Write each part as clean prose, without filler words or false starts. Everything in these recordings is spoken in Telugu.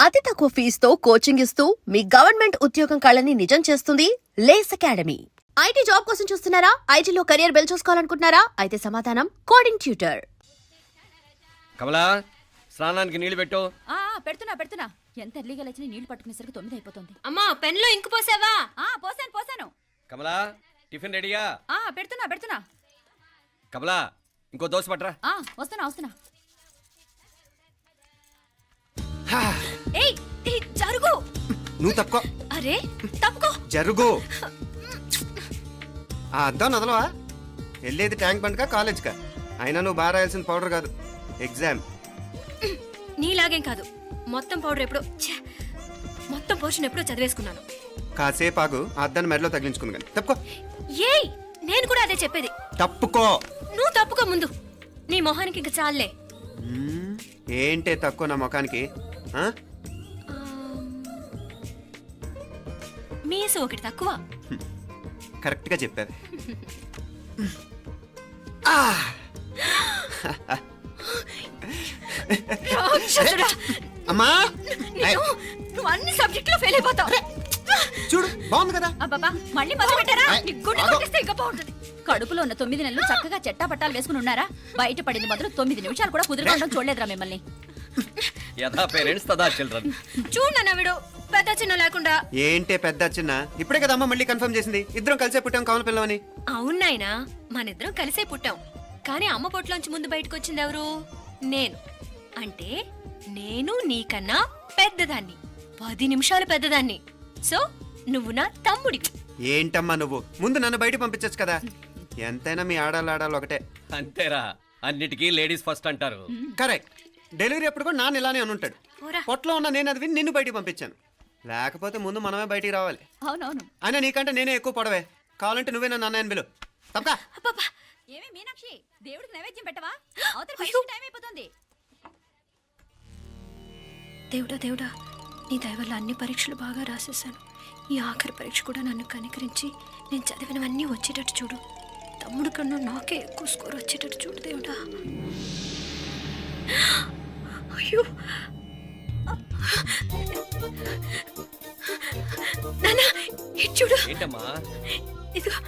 అతి తక్కువ ఫీజుతో కోచింగ్ ఇస్తూ మీ గవర్నమెంట్ ఉద్యోగం కళని నిజం చేస్తుంది లేస్ అకాడమీ. ఐటీ జాబ్ కోసం చూస్తున్నారా? ఐటీలో కెరియర్ బిల్డ్ చూసుకోవాలనుకుంటున్నారా? అయితే సమాధానం కోడింగ్ ట్యూటర్. కమలా, స్నానానికి నీళ్లు పెట్టు. పెడుతున్నా ఎంత ఎర్లీగా లేచిన నీళ్లు పట్టుకునేసరికి 9 అయిపోతుంది. అమ్మా, పెన్లో ఇంకు పోసావా? పోసాను. కమలా, టిఫిన్ రెడీయా? పెడుతున్నా. కమలా, ఇంకో దోశ పట్రా. వస్తున్నా. ఏయ్ జరుగు. నువ్వు తప్పుకో. అరే తప్పుకో. జరుగు. ఆ అద్దం నదలవా? వెళ్ళేది ట్యాంక్ బండ్కా కాలేజ్కా? అయినా నువ్వు బాగా రాయాల్సిన పౌడర్ కాదు, ఎగ్జామ్. నీలాగేం కాదు, మొత్తం పౌడర్ ఎప్పుడో మొత్తం పోర్షన్ ఎప్పుడో చదివేసుకున్నాను. కాసేపు ఆగు, ఆ అద్దాన్ని మెడలో తగిలించుకుంది కానీ. తప్పుకో. ఏయ్, నేను కూడా అదే చెప్పేది. తప్పుకో. నువ్వు తప్పుకో ముందు. నీ మొహానికి ఇంక చాలే. ఏంటే తక్కువ నా ముఖానికి? మీసు ఒకటి తక్కువ. కరెక్ట్గా చెప్పావు. రాక్షసుడా! అమ్మా, నువ్వు అన్ని సబ్జెక్టులో ఫెయిల్ అయిపోతావు. చూడు బాగుంది కదా. అబ్బబ్బా, మళ్ళీ మొదలు పెట్టారా? నీ గుండె కొట్టేస్తే ఇంకా బాగుంటుంది. కడుపులో ఉన్న 9 నెలలు చక్కగా చెట్టా పట్టాలు వేసుకుని ఉన్నారా? బయట పడింది మొదలు 9 నిమిషాలు కూడా కుదురుకోవడం చూడలేదురా మిమ్మల్ని. యథా పేరెంట్స్ తదా చిల్డ్రన్. చూడు నవ్విడు, పెద్ద చిన్న లేకుండా. ఏంటే పెద్ద చిన్న? ఇప్పుడే కదా అమ్మ మళ్ళీ కన్ఫర్మ్ చేసింది, ఇద్దరం కలిసే పుట్టాం కావాలి పిల్లవని. అవునాయినా, మనిద్దరం కలిసే పుట్టాం. కానీ అమ్మ పొట్లోంచి ముందు బయటకు వచ్చింది ఎవరు? నేను. అంటే నేను నీకన్నా పెద్దదాన్ని, 10 నిమిషాలు పెద్దదాన్ని. సో నువ్వు నా తమ్ముడివి. ఏంటమ్మా నువ్వు? ముందు నన్ను బయట పంపించచ్చు కదా. ఎంతైనా మీ ఆడాలు ఒకటే. అంతేరా, అన్నిటికీ లేడీస్ ఫస్ట్ అంటారు. కరెక్ట్. డెలివరీ అప్పుడు కూడా నాన్న ఇలానే అనుంటాడు. పోరా. పొట్టలో ఉన్న నేను అది విని నిన్ను బయటికి పంపించాను. లేకపోతే ముందు మనమే బయటికి రావాలి. అవునవును. అయినా నీకంటే నేనే ఎక్కువ పొడవే. కావాలంటే నువ్వే నన్ను అన్నయ్యని పిలు. తప్పకా. అబ్బబ్బా, ఏమి మీనాక్షి, దేవుడికి నైవేద్యం పెట్టవా? అవతల అయ్యో. టైం అయిపోతుంది. దేవుడా, నీ దయ వల్ల అన్ని పరీక్షలు బాగా రాసేసాను. ఈ ఆఖరి పరీక్ష కూడా నన్ను కనికరించి నేను చదివినవన్నీ వచ్చేటట్టు చూడు. తమ్ముడు కన్నా నాకే ఎక్కువ స్కోర్ వచ్చేటట్టు చూడు దేవుడా. అయ్యో నాన్న, ఇటు చూడు. ఏంటమ్మా? ఇదిగో.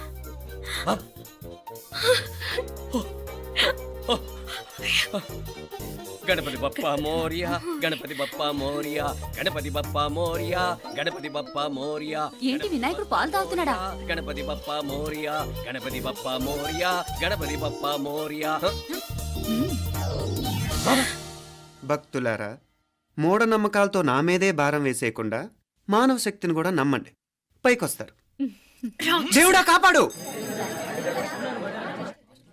గణపతి బప్పా మోరియా, గణపతి బప్పా మోరియా, గణపతి బప్పా మోరియా, గణపతి బప్పా మోరియా. ఏంటి వినాయకుడు పాలు తాగుతున్నాడా? గణపతి బప్పా మోరియా, గణపతి బప్పా మోరియా, గణపతి బప్పా మోరియా. భక్తులారా, మూఢనమ్మకాలతో నా మీదే భారం వేసేయకుండా మానవ శక్తిని కూడా నమ్మండి, పైకొస్తారు. దేవుడా కాపాడు.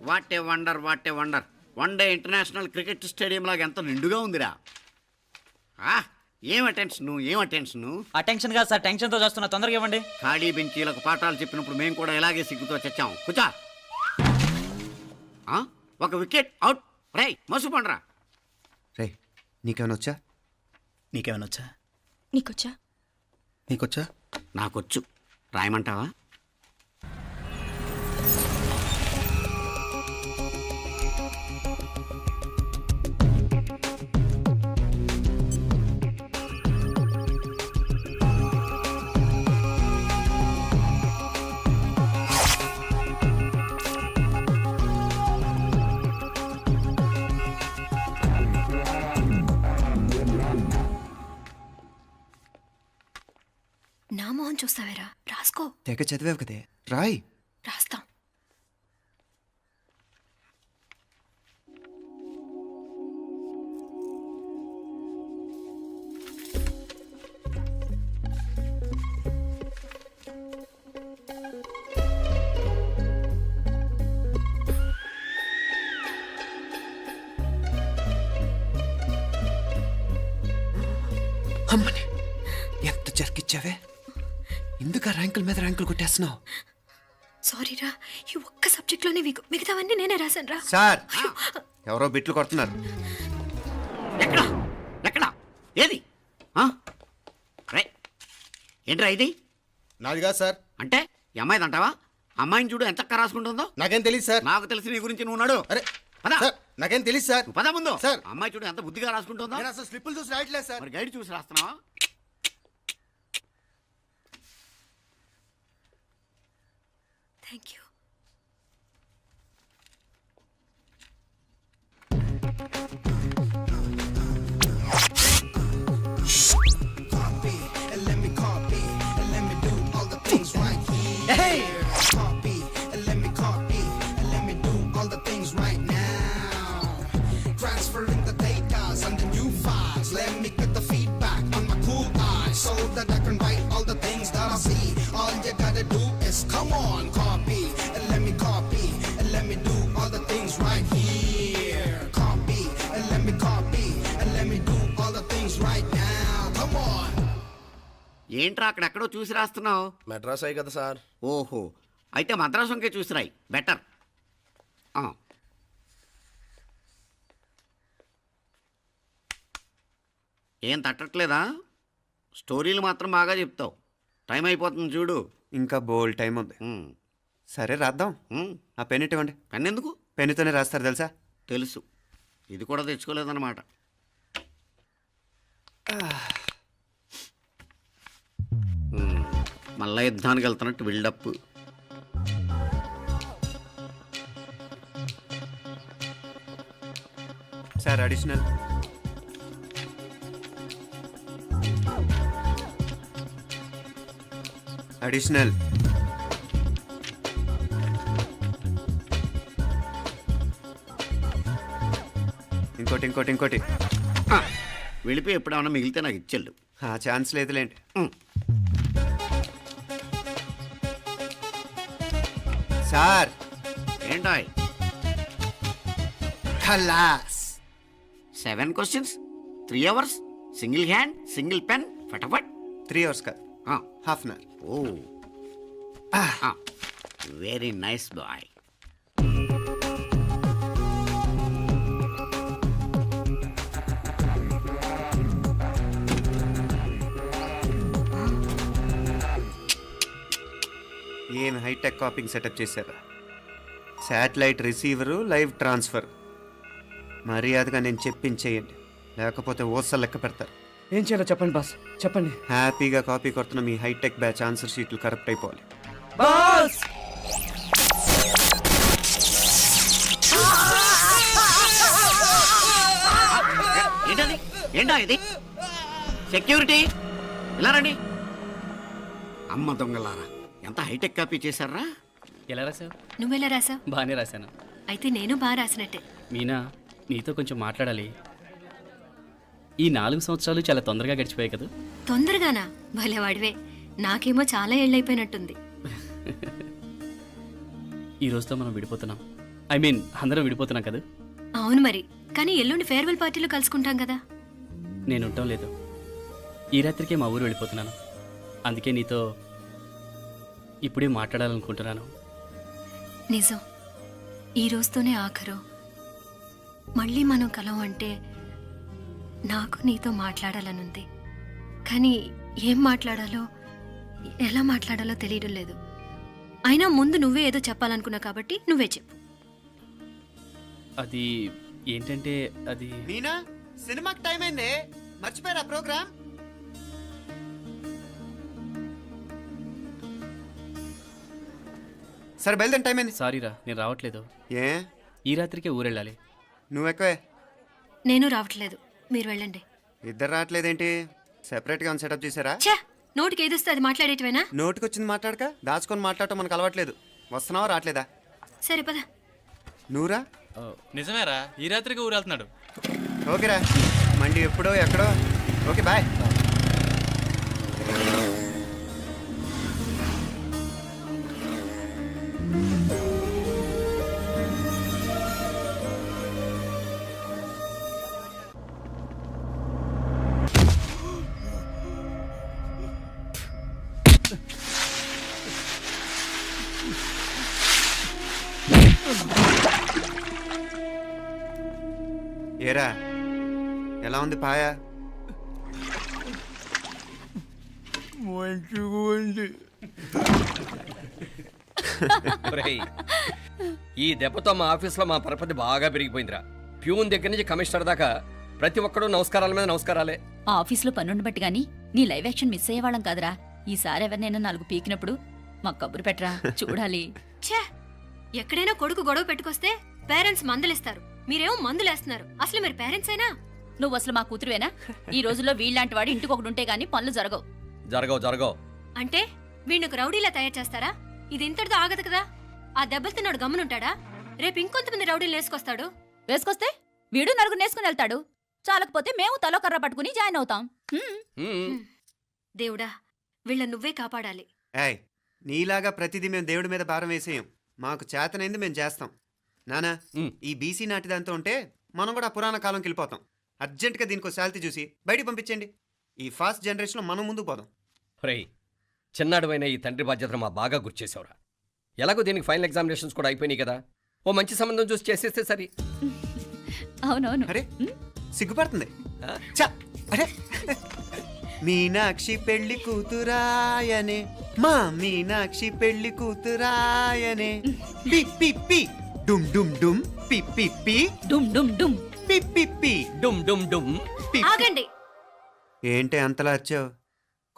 What a wonder, what a wonder. One day international cricket stadium లాగా ఎంత నిండుగా ఉందిరా. ఏం అటెన్షన్. అటెన్షన్ కాదు సార్, టెన్షన్తో చూస్తున్నా, తొందరగా ఇవ్వండి. ఖాళీ బెంచీలకు పాఠాలు చెప్పినప్పుడు మేము కూడా ఇలాగే సిగ్గుతో చచ్చాం. కూర్చో. ఒక వికెట్ అవుట్. రై మసు పండ్రా. రే, నీకేమైనా వచ్చా? నీకేమైనా వచ్చా? నీకొచ్చా? నీకొచ్చా? నాకొచ్చు. రాయమంటావా? నా మొహం చూస్తావేరా? రాసుకో. తెగ చదివావు కదే, రాయ్. రాస్తాం. అమ్మని ఎంత జరికిచ్చావే. ఎందుకు ర్యాంకుల మీద ర్యాంకులు కొట్టేస్తున్నావు? సారీరా, ఈ ఒక్క సబ్జెక్ట్లోనే మిగతావన్నీ నేనే రాశాను రా. సార్, ఎవరో బిట్లు కొడుతున్నారు. ఎక్కడ ఏది? రై ఏంట్రా ఇది? నాది కాదు సార్. అంటే ఈ అమ్మాయిది అంటావా? అమ్మాయిని చూడు ఎంత రాసుకుంటుందో. నాకేం తెలియదు సార్. నాకు తెలిసి నీ గురించి నువ్వు నాడు. అరే పద. సార్, నాకేం తెలియదు సార్. నువ్వు పద ముందు. సార్. అమ్మాయి చూడు ఎంత బుద్ధిగా రాసుకుంటుందో. నేను అసలు స్లిప్పులు చూసి రాయట్లేదు సార్. మరి గైడ్ చూసి రాస్తున్నావా? Thank you. Transferring the data and the new files. Let me get the feedback on my cool eyes so that I can write all the things that I see. All you gotta do is come on, copy and let me copy and let me do all the things right here. Copy and let me copy and let me do all the things right now. Come on. ఏంట్రా అక్కడెక్కడో చూసి రాస్తున్నావు? మెడ్రాస్ అయ్యి కదా సార్. ఓహో, అయితే మద్రాసు వంకే చూసి రాయి, బెటర్. ఏం తట్టట్లేదా? స్టోరీలు మాత్రం బాగా చెప్తావు. టైం అయిపోతుంది చూడు. ఇంకా బోల్ టైం ఉంది. సరే రాద్దాం. ఆ పెన్ ఇవ్వండి. పెన్ ఎందుకు? పెన్నుతోనే రాస్తారు తెలుసా? తెలుసు. ఇది కూడా తెచ్చుకోలేదన్నమాట. మళ్ళా యుద్ధానికి వెళ్తున్నట్టు బిల్డప్. Sir additional. అడిషనల్. ఇంకోటి ఇంకోటి ఇంకోటి. వెళ్ళిపోయి ఎప్పుడేమన్నా మిగిలితే నాకు ఇచ్చెళ్ళు. ఆ ఛాన్స్ లేదులేండి. సార్ ఏంటాయ్? ఖలాస్. 7 questions, 3 hours, single hand, single pen, ఫటాఫట్. 3 hours కాదు, హాఫ్ అన్ అవర్. ఓ, వెరీ నైస్ బాయ్. ఏం హైటెక్ కాపింగ్ సెటప్ చేశారా? Satellite receiver, live transfer. మర్యాదగా నేను చెప్పించేయండి, లేకపోతే ఓసలు లెక్క పెడతారు. ఏం చేయాలో చెప్పండి బాస్, చెప్పండి. హ్యాపీగా కాపీ కొడుతున్న మీ హైటెక్ బ్యాచ్ ఆన్సర్ షీట్లు కరెక్ట్ అయిపోవాలి. బాస్ ఏంటది? ఏంటా ఇది? సెక్యూరిటీ ఇలా రండి. అమ్మ దొంగలారా, ఎంత హైటెక్ కాపీ చేశారా? ఎలా రాసావు? నువ్వెలా రాసావు? బాగానే రాశాను. అయితే నేను బాగా రాసినట్టే. మీనా, నీతో కొంచెం మాట్లాడాలి. ఈ 4 సంవత్సరాలు చాలా తొందరగా గడిచిపోయాయి కదా. తొందరగానా? భలేవాడివే. నాకేమో చాలా ఏళ్ళైపోయినట్టుంది. ఈ రోజుతో మనం విడిపోతున్నాం. ఐ మీన్ అందరం విడిపోతున్నాం కదా. అవును మరి, కానీ ఎల్లుండి ఫేర్వెల్ పార్టీలో కలుసుకుంటాం కదా. నేను ఉండటం లేదు. ఈ రాత్రికే మా ఊరు వెళ్ళిపోతున్నాను. అందుకే నీతో ఇప్పుడే మాట్లాడాలనుకుంటున్నాను. నిజం, ఈ రోజుతోనే ఆఖరు. మళ్ళీ మనం కలం అంటే నాకు నీతో మాట్లాడాలనుంది. కానీ ఏం మాట్లాడాలో, ఎలా మాట్లాడాలో తెలియడం లేదు. అయినా ముందు నువ్వే ఏదో చెప్పాలనుకున్నా కాబట్టి నువ్వే చెప్పు. అది ఏంటంటే అది మీనా, సినిమాకి టైం అయింది, మర్చిపోయారా ప్రోగ్రామ్? సరే బయలుదేరి, టైం అయింది. సారీరా, నేను రావట్లేదు. ఏ? ఈ రాత్రికే ఊరెళ్ళాలి. నువ్వు ఎక్కువే. నేను రావట్లేదు, మీరు వెళ్ళండి. ఇద్దరు రావట్లేదేంటి? సెపరేట్గా సెటప్ చేశారా? ఛే, నోటికి ఏదొస్తే అది మాట్లాడేటివేనా? నోటికొచ్చింది మాట్లాడక దాచుకొని మాట్లాడటం మనకు అలవాట్లేదు. వస్తున్నావా రావట్లేదా? సరే పద. నువ్వురా. నిజమేరా, ఈ రాత్రికి ఊరు వెళ్తున్నాడు. ఓకేరా, మండి ఎప్పుడో ఎక్కడో. Okay bye. ఏరా, ఎలా ఉంది పాయ? ఒరేయ్, ఈ దెబ్బతో మా ఆఫీస్లో మా పరపతి బాగా పెరిగిపోయిందిరా. ప్యూన్ దగ్గర నుంచి కమిషనర్ దాకా ప్రతి ఒక్కడూ నమస్కారాల మీద నమస్కారాలే. ఆ ఆఫీస్లో పనుండి బట్టి గాని నీ లైవ్ యాక్షన్ మిస్ అయ్యేవాళ్ళం కాదురా. ఈసారి ఎవరినైనా 4 పీకినప్పుడు మాకు కబురు పెట్టరా, చూడాలి. ఛే, ఎక్కడైనా కొడుకు గొడవ పెట్టుకొస్తే పేరెంట్స్ మందులేస్తారు, మీరేమో మందులేస్తున్నారు. అసలు మీరు పేరెంట్స్ అయినా? నువ్వు అసలు మా కూతురువేనా? ఈ రోజుల్లో వీళ్ళలాంటి వాడు ఇంటికి ఒకటి ఉంటే గానీ పనులు జరగవు. జరగవు. అంటే వీణ్ణకు రౌడీలా తయారు చేస్తారా? ఇది ఇంతటితో ఆగదు కదా. ఆ దెబ్బలు తిన్నాడు గమ్మునుంటాడా? రేపు ఇంకొంతమంది రౌడీలు వేసుకొస్తాడు. వేసుకొస్తే వీడు నలుగురు నేసుకుని వెళ్తాడు. చాలకపోతే మేము తలో కర్ర పట్టుకుని జాయిన్ అవుతాం. దేవుడా, వీళ్ళ నువ్వే కాపాడాలి. ఏయ్, నీలాగా ప్రతిదీ మేము దేవుడి మీద భారం వేసేయం. మాకు చేతనైంది మేము చేస్తాం. నానా, ఈ బీసీ నాటి దాంతో ఉంటే మనం కూడా పురాణ కాలంకి వెళ్ళిపోతాం. అర్జెంటుగా దీనికి శాలిటీ చూసి బయటికి పంపించండి. ఈ ఫాస్ట్ జనరేషన్లో మనం ముందుకు పోదాం. రేయ్, చిన్నాడువైన ఈ తండ్రి బాధ్యతను మా బాగా గుర్చేసావురా. ఎలాగో దీనికి ఫైనల్ ఎగ్జామినేషన్స్ కూడా అయిపోయినాయి కదా, ఓ మంచి సంబంధం చూసి చేసేస్తే సరి. అవునవును. అరే సిగ్గుపడుతుంది. ఛ, అరే మీనాక్షి పెళ్లి కూతురాయనే, మా మీనాక్షి పెళ్లి కూతురాయనే. పి పి పి డుమ్ డుమ్ డుమ్ పి పి పి డుమ్ డుమ్ డుమ్ పి పి పి డుమ్ డుమ్ డుమ్ పి. ఆగండి. ఏంటి అంతలా వచ్చావు?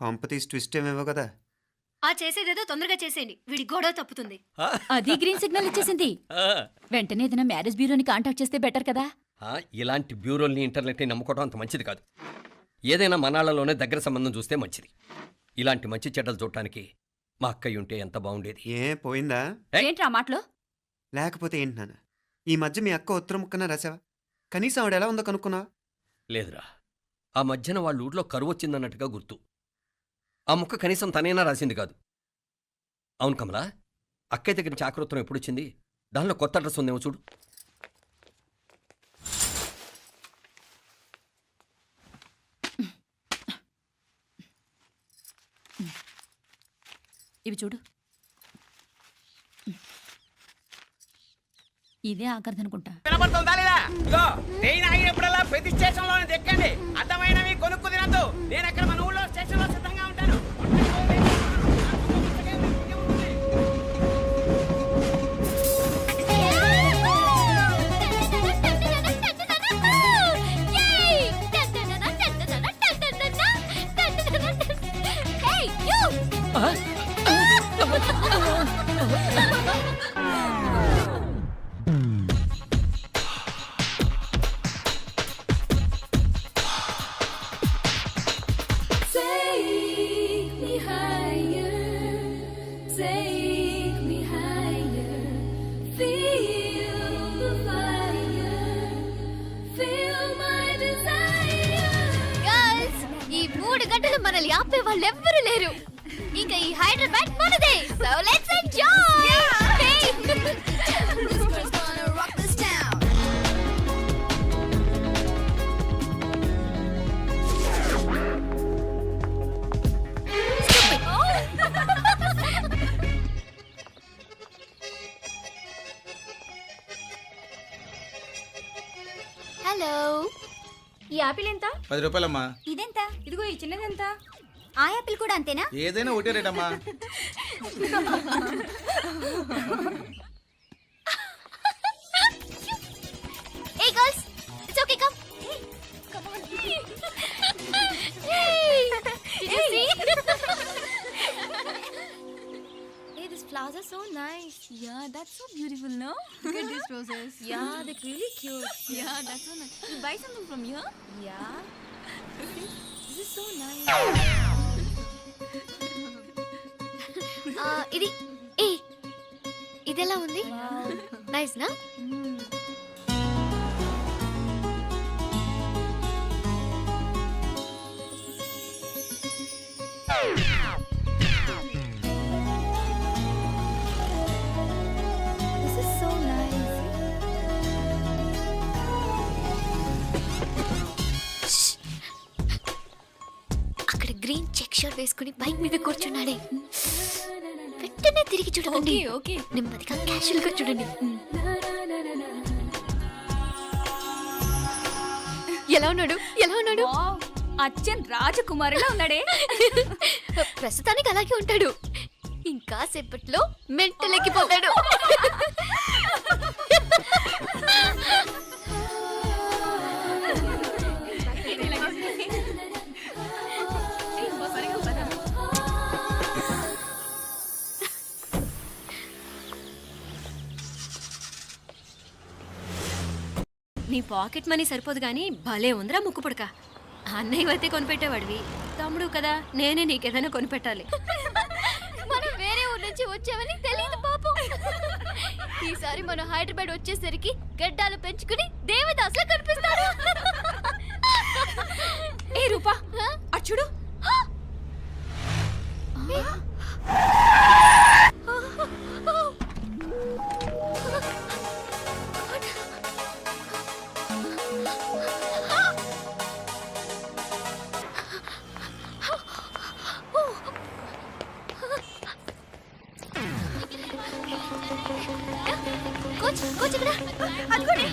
కాంపతీస్ ట్విస్ట్ ఏమేవో కదా. ఆ చేసేదేదో తొందరగా చేసేయండి, వీడి గొడవ తప్పుతుంది. అది గ్రీన్ సిగ్నల్ ఇచ్చేసింది. వెంటనే ఏదైనా మ్యారేజ్ బ్యూరోని కాంటాక్ట్ చేస్తే బెటర్ కదా. ఇలాంటి బ్యూరోల్ని ఇంటర్నెట్ని నమ్ముకోవడం అంత మంచిది కాదు. ఏదైనా మనాళ్ళలోనే దగ్గర సంబంధం చూస్తే మంచిది. ఇలాంటి మంచి చెడ్డలు చూడటానికి మా అక్కయ్య ఉంటే ఎంత బాగుండేది. ఏ పోయిందా? ఏంట్రా మాటలు? లేకపోతే ఏంటి నాన్న, ఈ మధ్య మీ అక్క ఉత్తరం ముక్కన రాసావా? కనీసం ఆవిడ ఎలా ఉందో కనుక్కున్నావా? లేదురా, ఆ మధ్యన వాళ్ళ ఊర్లో కరువు వచ్చిందన్నట్టుగా గుర్తు. ఆ ముక్క కనీసం తనైనా రాసింది కాదు. అవును కమలా, అక్కయ్య దగ్గర నుంచి ఆకృతం ఎప్పుడొచ్చింది? దానిలో కొత్త అడ్రస్ ఉందేమో చూడు. ఇవి చూడు. ఇదే ఆఖరిదనుకుంటా. వినపడుతుందా లేదా? ఇగో ట్రైన్ ఆగినప్పుడల్లా ప్రతి స్టేషన్ లోనే దెక్కండి. అర్థమైనవి కొనుక్కు తినద్దు. నేను అక్కడ మన ఊళ్ళో స్టేషన్ లో సిద్ధంగా ఉంటాను. ఈ 3 గంటలు మనల్ని ఆపే వాళ్ళు ఎవ్వరూ లేరు. ఇంకా ఈ హైదరాబాద్ మనదే. So let's enjoy. హలో, ఈ యాపిల్ ఎంత? 10 రూపాయలమ్మా. ఇదెంత? ఇదిగో ఈ చిన్నదెంత? ఆ యాపిల్ కూడా అంతేనా? ఏదైనా ఒకటే రేట్ అమ్మా. Hey girls, it's okay, come. Come on. Hey, did you see? Hey, these flowers are so nice. Yeah, that's so beautiful, no? Look at these roses. Yeah, they're really cute. Yeah, that's so nice. You buy something from here? Yeah. This is so nice. ఇది ఏ ఇదెలా ఉంది? నైస్ నా? This is so nice. అక్కడ గ్రీన్ చెక్ షర్ట్ వేసుకుని బైక్ మీద కూర్చున్నాడే. వెంటనే తిరిగి చూడండి. ఓకే, నెమ్మదిగా క్యాషువల్ గా చూడండి. ఎలా ఉన్నాడు? ఎలా ఉన్నాడు? అచ్చన్ రాజకుమారిలా ఉన్నాడే. ప్రస్తుతానికి అలాగే ఉంటాడు. ఇంకా సేపట్లో మెంటల్ ఎక్కిపోతాడు. పాకెట్ మనీ సరిపోదు గానీ భలే ఉందిరా ముక్కు పుడక. అన్నయ్య అయితే కొనిపెట్టేవాడివి, తమ్ముడు కదా నేనే నీకేదైనా కొనిపెట్టాలి. మనం వేరే ఊరు నుంచి వచ్చామని తెలియదు పాపం. ఈసారి మనం హైదరాబాద్ వచ్చేసరికి గడ్డాలు పెంచుకుని దేవదాసులా కనిపిస్తాడు. ఏ రూపా అటు చూడు. కోచ్ కోచ్ ఇక్కడ అనుకోండి.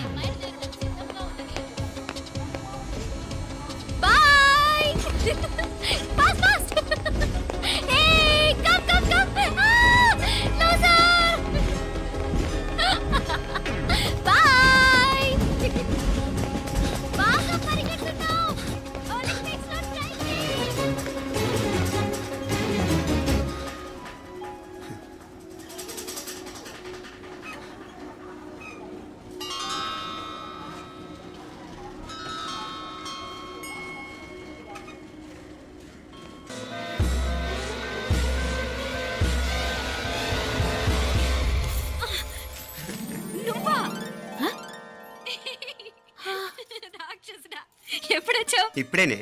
Boy fast fast. Hey come come come. Loser boy. బాగా పరిగెత్తుతావు. ఒలింపిక్స్ లో ట్రై చేయి. నువ్వా? రాక్షసుడా, ఎప్పుడొచ్చావు? ఇప్పుడేనే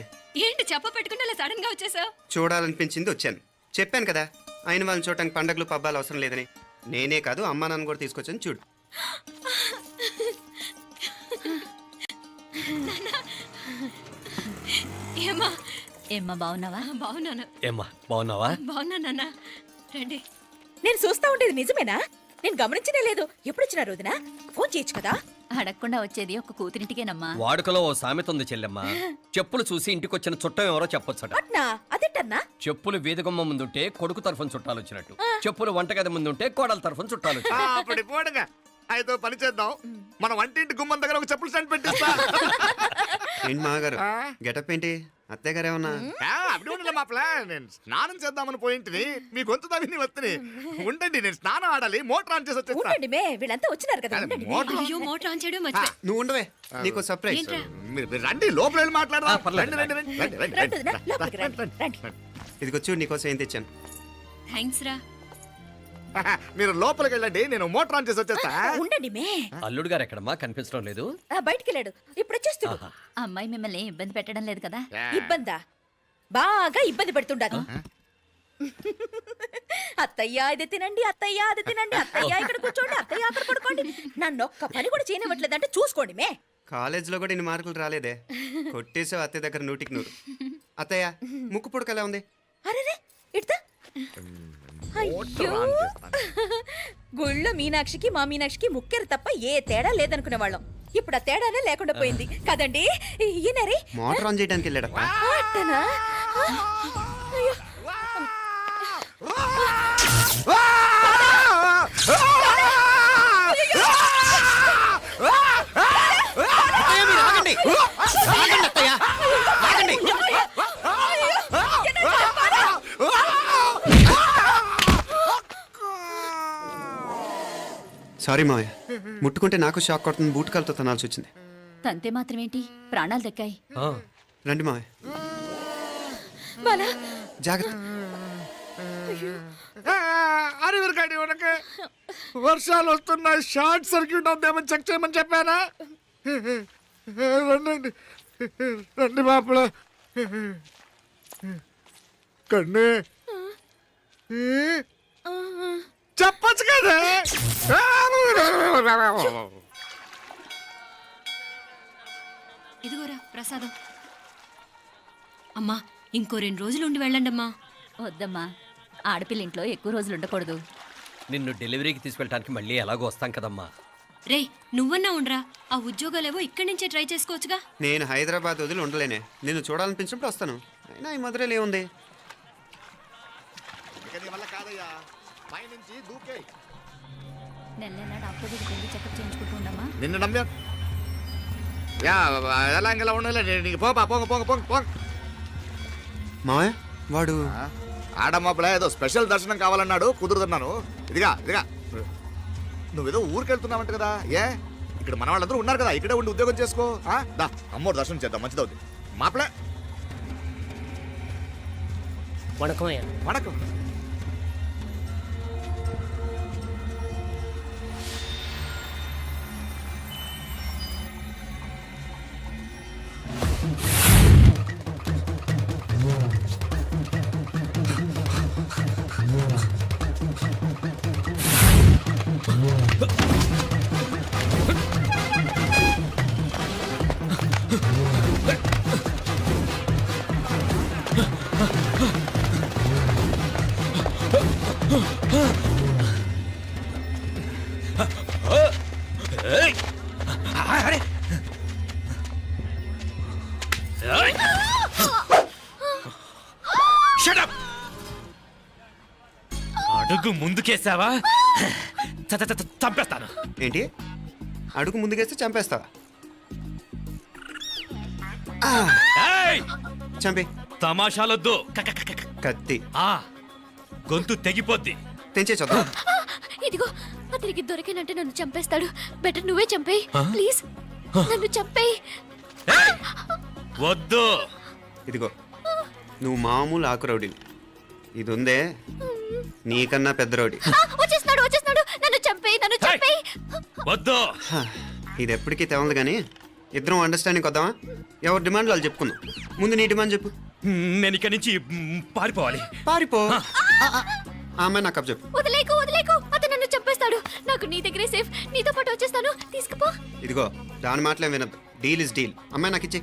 ఏంటి చెప్ప పెట్టుకుని అలా సడన్ గా వచ్చేసావు? చూడాలనిపించింది వచ్చాను. చెప్పాను కదా అయిన వాళ్ళని చూడటానికి పండగలు పబ్బాలు అవసరం లేదని. నేనే కాదు అమ్మా నాన్న కూడా తీసుకొచ్చాను చూడు. ఏమా ఏమ్మా బాగున్నావా? బాగున్నాను. ఏమ్మా బాగున్నావా? బాగున్నా నాన్న. రండి. నేను చూస్తా ఉండేది నిజమేనా? నేను గమనించనే లేదు. ఎప్పుడొచ్చినా రోజున ఫోన్ చేయొచ్చు కదా. అడగకుండా వచ్చేది ఒక కూతురింటికేనమ్మా. వాడుకలో ఓ సామెత ఉంది చెల్లెమ్మ. చెప్పులు చూసి ఇంటికొచ్చిన చుట్టం ఎవరో చెప్పొచ్చట. అట్నా? అదేంటన్నా? చెప్పులు వీధగుమ్మ ముందుంటే కొడుకు తరఫున చుట్టాలు వచ్చినట్టు, చెప్పులు వంటగది ముందుంటే కోడల తరఫున చుట్టాలు వచ్చినట్టు. అప్పుడు పోడుగా అయితే పని చేద్దాం. మన వంటింటి గుమ్మం దగ్గర ఒక చెప్పులు స్టాండ్ పెట్టిస్తా. ఏంటి మామగారు గెటప్ ఏంటి? అత్తయ్య గారు ఏమన్నా? అప్పుడు ఉండలే మా ప్లాన్. నేను స్నానం చేద్దామని పోయింటిని, మీ గొంతు తవ్వి వస్తుంది. ఉండండి, నేను స్నానం ఆడాలి, మోటార్ ఆన్ చేసి వచ్చేస్తా. ఉండండి మే, వీళ్ళంతా వచ్చినారు కదా. ఉండండి మే. మోటార్ అయ్యో మోటార్ ఆన్ చేయడం మర్చిపోయా. నువ్వు ఉండవే, నీకు సర్ప్రైజ్. ఏంట్రా? మీరు రండి, లోపల వెళ్ళి మాట్లాడదాం. పర్లేదు. రండి, రండి, రండి, రండి, రండి, రండి, రండి. లోపలికి రండి, రండి. ఇదిగో చూడు నీకోసం ఏం తెచ్చాను. థ్యాంక్స్ రా. మీరు లోపలికి వెళ్ళండి, నేను మోటార్ ఆన్ చేసి వచ్చేస్తా. ఉండండి మే. అల్లుడు గారు ఎక్కడమ్మా కనిపించడం లేదు? బయటికి వెళ్ళాడు, ఇప్పుడు వచ్చేస్తాడు. ఆహా. అమ్మాయి మిమ్మల్ని ఇబ్బంది పెట్టడం లేదు కదా? ఇబ్బందా? బాగా ఇబ్బంది పెడుతుండదు. అత్తయ్య ఇది తినండి, అత్తయ్య అది తినండి, అత్తయ్య ఇక్కడ కూర్చోండి, అత్తయ్య అక్కడ పడుకోండి. నన్ను ఒక్క పని కూడా చేయనివ్వట్లేదంటే చూసుకోండి మే. కాలేజీలో కూడా ఇన్ని మార్కులు రాలేదే. కొట్టేసావు అత్తయ్య దగ్గర 100కి 100. అత్తయ్య ముక్కు పుడక ఎలా ఉంది? అరే ఇడతా. అయ్యో, గుళ్ళో మీనాక్షికి మా మీనాక్షికి ముక్కెరు తప్ప ఏ తేడా లేదనుకునే వాళ్ళం. ఇప్పుడు ఆ తేడానే లేకుండా పోయింది కదండి. ఈయనరే మోటార్ ఆన్ చేయడానికి వెళ్ళాడప్ప. అట్టనా? అయ్యో. సారీ మావయ్య, ముట్టుకుంటే నాకు షాక్ కొడుతుంది. బూట్ కాలుతో తనాల్సి వచ్చింది. తంతే మాత్రమేంటి, ప్రాణాలు దక్కాయి. ఆ. రండి మావయ్య, బాలా, జాగ్రత్త. అరివిరకాడి ఉనక వర్షాలు వస్తున్నాయి, షార్ట్ సర్క్యూట్ అవుతామని చెక్ చేయమని చెప్పానా? రండి రండి మాపల కన్నే చెప్పచ్చు కదా. ఇదిగోరా ప్రసాదం. అమ్మా ఇంకో 2 రోజులు ఉండి వెళ్ళండి అమ్మా. వద్దమ్మా, ఆడపిల్ల ఇంట్లో ఎక్కువ రోజులు ఉండకూడదు. నిన్ను డెలివరీకి తీసుకెళ్ళడానికి మళ్ళీ ఎలాగో వస్తాం కదమ్మా. రే నువ్వన్నా ఉండరా, ఆ ఉద్యోగాలేవో ఇక్కడి నుంచే ట్రై చేసుకోవచ్చుగా. నేను హైదరాబాద్ వదిలి ఉండలేనే. నిన్ను చూడాలనిపించినప్పుడు వస్తాను. అయినా ఈ మధురలో ఏముంది? కాదయ్యా, పైనుంచి దూకే. నెల డాక్టర్ దగ్గరికి వెళ్ళి చెకప్ చేయించుకుంటూ ఉండమ్మా. నిన్ను నమ్మా ఎలా ఇంకెలా ఉండలే. నీకు పోపా, పోంగ పోంగ పోంగ పోంగ. మావయ్య వాడు ఆడమ్మా ఏదో స్పెషల్ దర్శనం కావాలన్నాడు, కుదురుతున్నాను. ఇదిగా నువ్వేదో ఊరికెళ్తున్నావంట కదా, ఏ ఇక్కడ మన వాళ్ళందరూ ఉన్నారు కదా, ఇక్కడే ఉండి ఉద్యోగం చేసుకో. దా అమ్మోడు దర్శనం చేద్దాం, మంచిదవుద్ది. మాపలే వణకం వణకం. అడుగు ముందుకేసావా చంపేస్తాను. ఏంటి అడుగు ముందుకేస్తే చంపేస్తావా? ఏయ్! చంపే. తమాషాలొద్దు. కత్తి గొంతు తెగిపోద్ది. తెంచే చూద్దాం. ఇదిగో అతనికి దొరికినంటే నన్ను చంపేస్తాడు. బెటర్ నువ్వే చంపేయి ప్లీజ్. నన్ను చంపేయి. వద్దు. ఇదిగో నువ్వు మామూలు ఆకురౌడిని, ఇది ఉందే నీకన్నా పెద్ద రౌడీ. వచ్చేస్తున్నాడు వచ్చేస్తున్నాడు. నన్ను చంపేయి నన్ను చంపేయి. వద్దు. ఇది ఎప్పటికీ తెవలదు కానీ ఇద్దరం అండర్స్టాండింగ్ వద్దామా? ఎవరి డిమాండ్లు వాళ్ళు చెప్పుకుందాం. ముందు నీ డిమాండ్ చెప్పు. నేను ఇక్కడి నుంచి పారిపోవాలి. పారిపో. ఆ అమ్మాయి నాకు అప్ చెప్పు. వదిలేకు వదిలేకు. అతను నన్ను చంపేస్తాడు. నాకు నీ దగ్గరే సేఫ్. నీతో పాటు వచ్చేస్తాను. తీసుకుపో. ఇదిగో దాని మాటలే వినద్దు. Deal is deal. అమ్మాయి నాకు ఇచ్చి.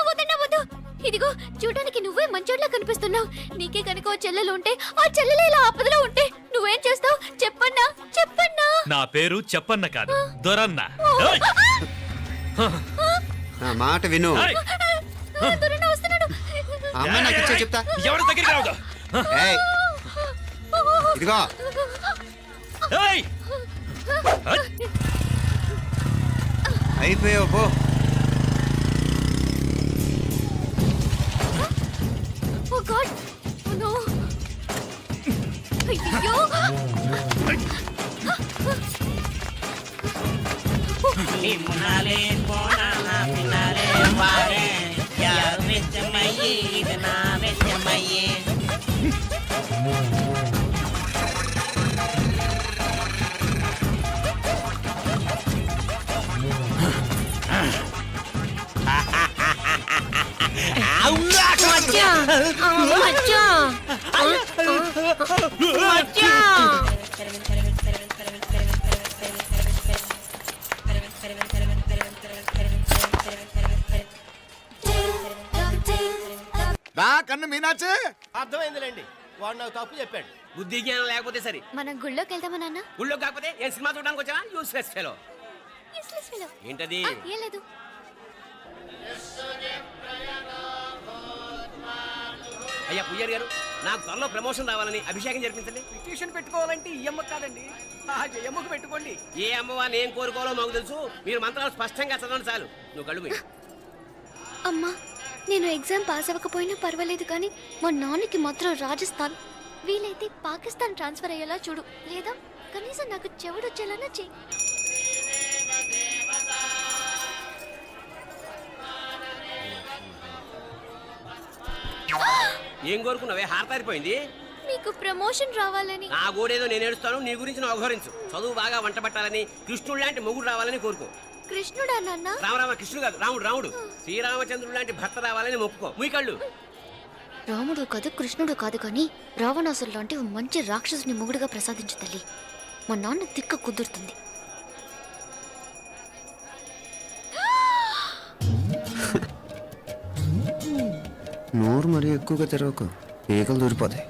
వద్దన్నా వద్దు. ఇదిగో చూడడానికి నువ్వే మంచోట్లా కనిపిస్తున్నావు. నీకే కనుక ఓ చెల్లెలు ఉంటే ఆ చెల్లెలు ఇలా ఆపదలో ఉంటే నువ్వేం చేస్తావు చెప్పన్నా చెప్పన్నా. నా పేరు చెప్పన్న కాదు, దొరన్న. ఏయ్! నా మాట విను. ఏయ్! దొరన్న వస్తున్నాడు. ఆ అమ్మాయి నాకు ఇచ్చే చెప్తా. ఎవరి దగ్గరికి రావద్దు. ఏయ్, ఇదిగో ఏయ్! అయిపోయావు పో. ఓ గాడ్ నో. అయ్యో నిమ్మనాలే పోనాల పినాలే వారే యా వెచ్చమయ్యి ఇది నా వెచ్చమయ్యి. దా కన్ను మీనాచి. అర్థమైందిలేండి, వాడు నాకు తప్పు చెప్పాడు. బుద్ధి జ్ఞానం లేకపోతే సరే. మనం గుళ్ళోకి వెళ్దామా నాన్న? ఊళ్ళో కాకపోతే ఏం సినిమా చూడడానికి వచ్చావా? Useless fellow. Useless fellow. ఏంటది? ఏం లేదు. అయ్యా పుయ్యర్ గారు, నాకు త్వరలో ప్రమోషన్ రావాలని అభిషేకం జరిపించండి. పిటిషన్ పెట్టుకోవాలంటే ఈ అమ్మ కాదండి, ఆ జయమ్మకు పెట్టుకోండి. ఏ అమ్మవారిని ఏం కోరుకోవాలో మాకు తెలుసు. మీరు మంత్రాలు స్పష్టంగా చదవండి చాలు. నువ్వు కళ్ళు మూయి. అమ్మా నేను ఎగ్జామ్ పాస్ అవ్వకపోయినా పర్వాలేదు కానీ మా నాన్నకి మాత్రం రాజస్థాన్ వీలైతే పాకిస్తాన్ ట్రాన్స్ఫర్ అయ్యేలా చూడు. లేదా కనీసం నాకు చెవుడు వచ్చేలానా చెయ్యి. ఏం కోరుకున్నావే? హారతారిపోయింది. మీకు ప్రమోషన్ రావాలని. నా గోడేదో నేను ఏడుస్తాను, నీ గురించి నువ్వు అవహరించు. చదువు బాగా వంట పట్టాలని, కృష్ణుడు లాంటి మొగుడు రావాలని కోరుకో. కృష్ణుడా నాన్న? రామరామ కృష్ణుడు కాదు, రాముడు రాముడు. శ్రీరామచంద్రుడు లాంటి భర్త రావాలని మొక్కుకో. మీ కళ్ళు. రాముడు కాదు కృష్ణుడు కాదు కానీ రావణాసురు లాంటి ఓ మంచి రాక్షసుని మొగుడుగా ప్రసాదించు తల్లి. మా నాన్న తిక్క కుదురుతుంది. నోరు మరీ ఎక్కువగా తెరవకు, ఈకలు దూరిపోతాయి.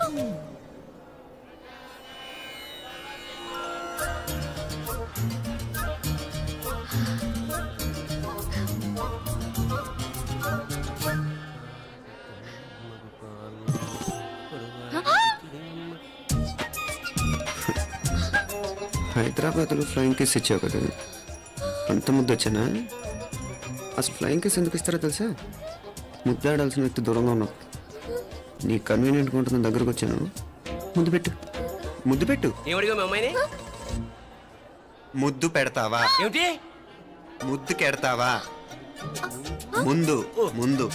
హైదరాబాద్లో ఫ్లయింగ్ కేస్ ఇచ్చావు కదా, అంత ముద్దు వచ్చానా? అసలు ఫ్లయింగ్ కేస్ ఎందుకు ఇస్తారో తెలుసా? ముద్దాడాల్సిన వ్యక్తి దూరంగా ఉన్నావు. నీ కన్వీనియంట్గా ఉంటుంది దగ్గరకు వచ్చాను. ముద్దు పెట్టు, ముద్దు పెట్టు. ఏమడిగా మీ అమ్మాయిని? ముద్దు పెడతావా? ఏమిటి ముద్దుకెడతావా? ముందు ముందు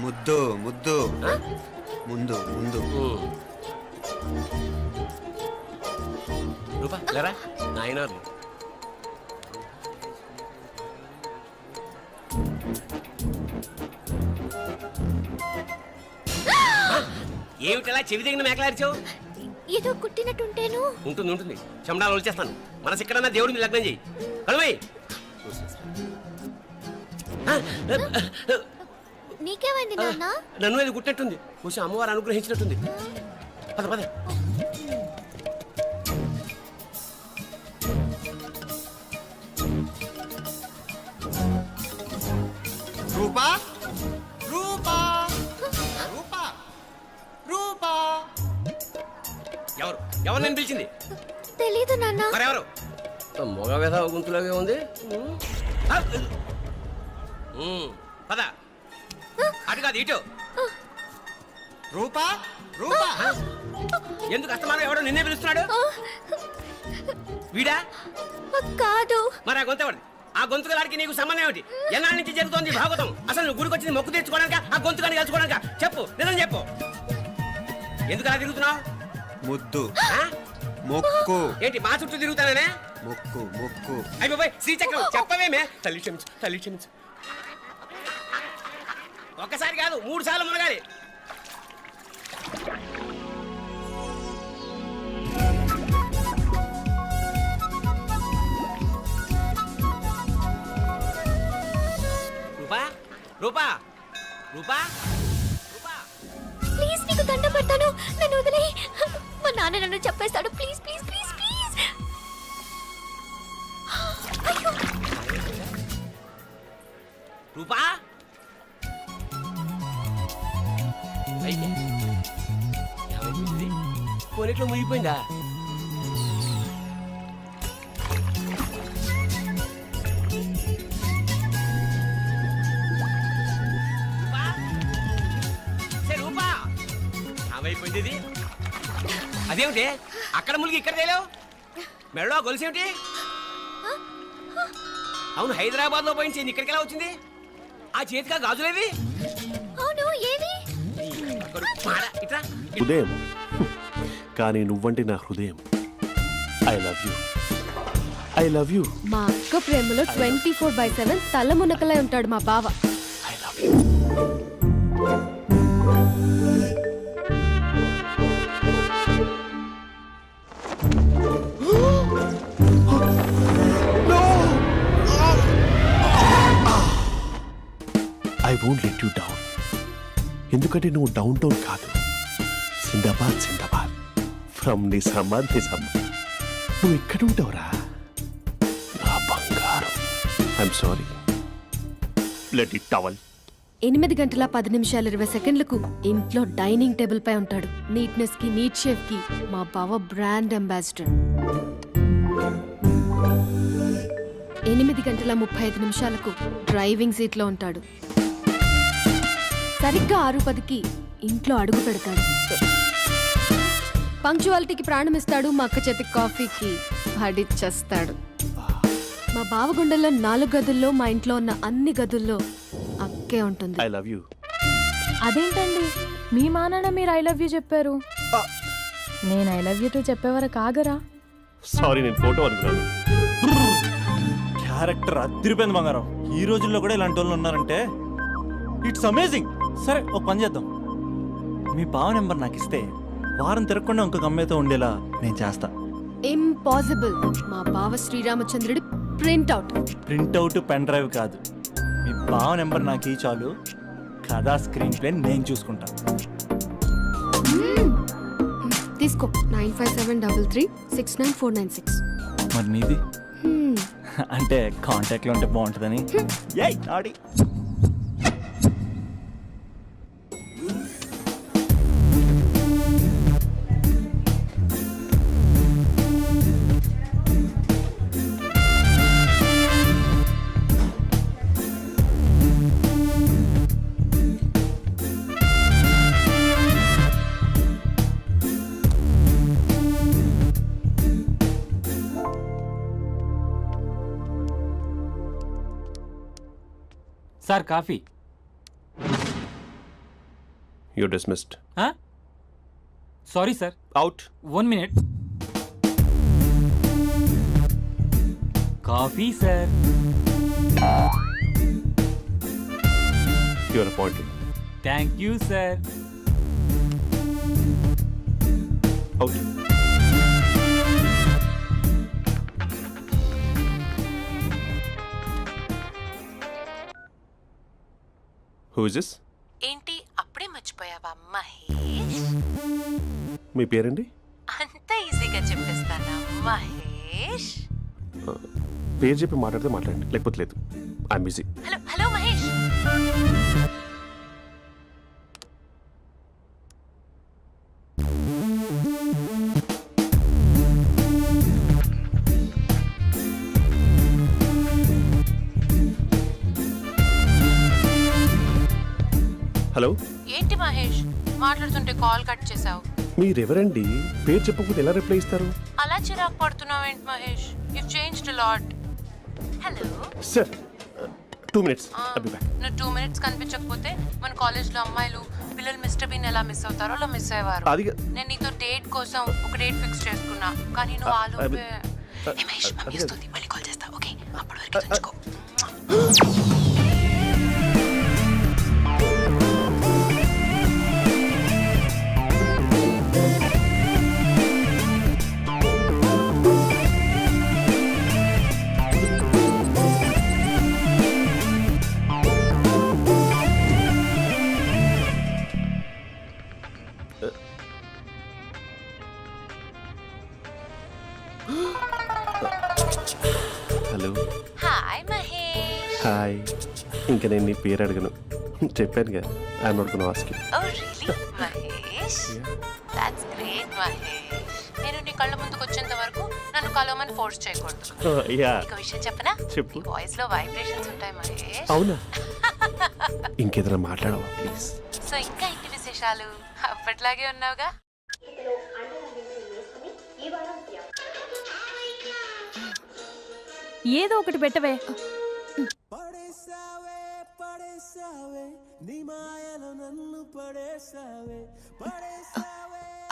ముద్దు ముద్దు ముందు ముందు రూపా లేరా నాయనారు ఏమిటలా చెవి దగ్గర మేకలారిచావు? ఏదో కుట్టినట్టుంటేను. ఉంటుంది ఉంటుంది, చెమడాలు వచ్చేస్తాను. మనసు ఎక్కడన్నా దేవుడిని లగ్నం చేయి. కలువై నీకేమైంది నాన్న? నన్ను అది కుట్టినట్టుంది, కొంచెం అమ్మవారు అనుగ్రహించినట్టుంది. పద పద. రూపా రూపా రూపా రూపా. ఎవరు ఎవరు నేను పిలిచింది? తెలీదు నాన్న. మరెవరు? మొగ వ్యధ గుంతులాగే ఉంది. పద. అటు కాదు ఇటు. రూపా రూపా. ఎందుకు అస్తమానం ఎవడో నిన్నే పిలుస్తున్నాడు? వీడా కాదు. మరి ఆ గొంతు ఆ గొంతుగాడికి నీకు సంబంధం ఏమిటి? ఎన్నాళ్ళ నుంచి జరుగుతోంది భాగవతం? అసలు నువ్వు గుడికి వచ్చింది మొక్కు తీర్చుకోవడానికి, ఆ గొంతుగాని కలుసుకోవడానికి? చెప్పు, నిజం చెప్పు. ఎందుకు అలా తిరుగుతున్నావు? ముద్దు మొక్కు. ఏంటి మా చుట్టూ తిరుగుతానే? మొక్కు మొక్కు. అయిపోయి శ్రీచక్రం చెప్పవేమే? తల్లి క్షమించు, తల్లి క్షమించు. ఒక్కసారి కాదు 3 సార్లు మునగాలి. రూపా రూపా రూపా రూపా. ప్లీజ్ నీకు దండం పెడతాను, నన్ను వదిలేయ్. మా నాన్న నన్ను చెప్పేస్తాడు. Please please please please. అయ్యో. రూపా కొనిట్లో మునిగిపోయిందా? రూపా ఏమైపోయింది ఇది? అదేమిటి అక్కడ మునిగి ఇక్కడ తేలేవు? మెడలో గొలుసేమిటి? అవును, హైదరాబాద్ లో పోయించింది, ఇక్కడికి ఎలా వచ్చింది? ఆ చేతిగా గాజులేవి? అవును, ఏవి? ఇట్లా హృదయం, కానీ నువ్వంటే నా హృదయం. I love you, I love you. మా అక్క ప్రేమలో 24/7 తల మునకలై ఉంటాడు మా బావ. I love you. I won't let you down. ఎందుకంటే నువ్వు డౌన్ టౌన్ కాదు, జిందాబాద్ జిందాబాద్ ఫ్రమ్ నిజామాబాద్ నిజామాబాద్. నువ్వు ఇక్కడ ఉంటావురా నా బంగారం. I'm sorry, let it towel. 8 గంటల 10 నిమిషాలు 20 సెకండ్లకు ఇంట్లో డైనింగ్ టేబుల్ పై ఉంటాడు. నీట్నెస్ కి, నీట్ షేఫ్ కి మా బావ బ్రాండ్ అంబాసిడర్. 8 గంటల 35 నిమిషాలకు డ్రైవింగ్ సీట్ లో ఉంటాడు. సరిగ్గా 6:10కి ఇంట్లో అడుగు పెడతాడు. పంక్చువాలిటీకి ప్రాణమిస్తాడు. మా అక్క చేతి కాఫీకి పడిచ్చేస్తాడు. మా బావ గుండెల్లో 4 గదుల్లో, మా ఇంట్లో ఉన్న అన్ని గదుల్లో అక్కే ఉంటుంది. I love you. అదేంటండి మీ మా నాన్న మీరు ఐ లవ్ యూ చెప్పారు, నేను ఐ లవ్ యూ టు చెప్పేవరకు ఆగరా? సారీ, నేను ఫోటో అనుకున్నాను. క్యారెక్టర్ అదిరిపోయింది బంగారం. ఈ రోజుల్లో కూడా ఇలాంటి వాళ్ళు ఉన్నారంటే ఇట్స్ అమేజింగ్. సరే, ఒక పని చేద్దాం. మీ బావ నెంబర్ నాకు ఇస్తే వారం తిరగకుండా ఇంకొక అమ్మాయితో ఉండేలా నేను చేస్తా. ఇంపాసిబుల్. మా బావ శ్రీరామచంద్రుడి ప్రింట్అవుట్. ప్రింట్అవుట్, పెన్ డ్రైవ్ కాదు. మీ బావ నెంబర్ నాకు ఈ చాలు. కథా స్క్రీన్ ప్లే నేను చూసుకుంటా. తీసుకో 9573369496. మరి నీది అంటే కాంటాక్ట్లో ఉంటే బాగుంటుందని. ఏయ్ ఆడి sir coffee. You dismissed. Sorry sir. Out. 1 minute. Coffee sir. You are appointed. Thank you sir. Out. Who is this? ఏంటి అప్పుడే మర్చిపోయావా మహేష్? మీ పేరండి? అంత ఈజీగా చెప్పేస్తానా మహేష్? పేరు చెప్పి మాట్లాడితే మాట్లాడండి, లేకపోతే లేదు. I'm busy. Hello hello Mahesh. Hello. ఏంటి మహేష్ మాట్లాడుతుంటే కాల్ కట్ చేసావు? మీరెవరండి? పేరు చెప్పకపోతే ఎలా రిప్లై ఇస్తారు? అలా చిరాకు పడుతున్నావేంటి Mahesh? You changed a lot. Hello sir 2 minutes. I'll be back. నువ్వు 2 minutes కనిపించకపోతే మన కాలేజ్లో అమ్మాయిలు పిల్లలు మిస్టర్ బీన్ ఎలా మిస్ అవుతారో అలా మిస్ అయ్యేవారు. అది నేను నీతో డేట్ కోసం ఒక డేట్ ఫిక్స్ చేసుకున్నా, కానీ నువ్వు ఆలోపే. మహేష్ మమ్మీ వస్తుంది, మళ్ళీ కాల్ చేస్తా. ఓకే అప్పటి వరకు తెచ్చుకో. హలో. హాయ్ మహేష్. హాయ్. ఇంకా నేను నీ పేరు అడగను, చెప్పానుగా. I'm not gonna ask you. Oh really Mahesh? That's great Mahesh. నేను నీ కళ్ళ ముందుకు వచ్చేంత వరకు నన్ను కలవమని ఫోర్స్ చేయకూడదు. యా. ఒక విషయం చెప్పనా? చెప్పు. వాయిస్ లో వైబ్రేషన్స్ ఉంటాయి మహేష్. అవునా? ఇంకేదైనా మాట్లాడవా ప్లీజ్? సో ఇంకా ఇంటి విశేషాలు అప్పట్లాగే ఉన్నావుగా? ఏదో ఒకటి పెట్టవే.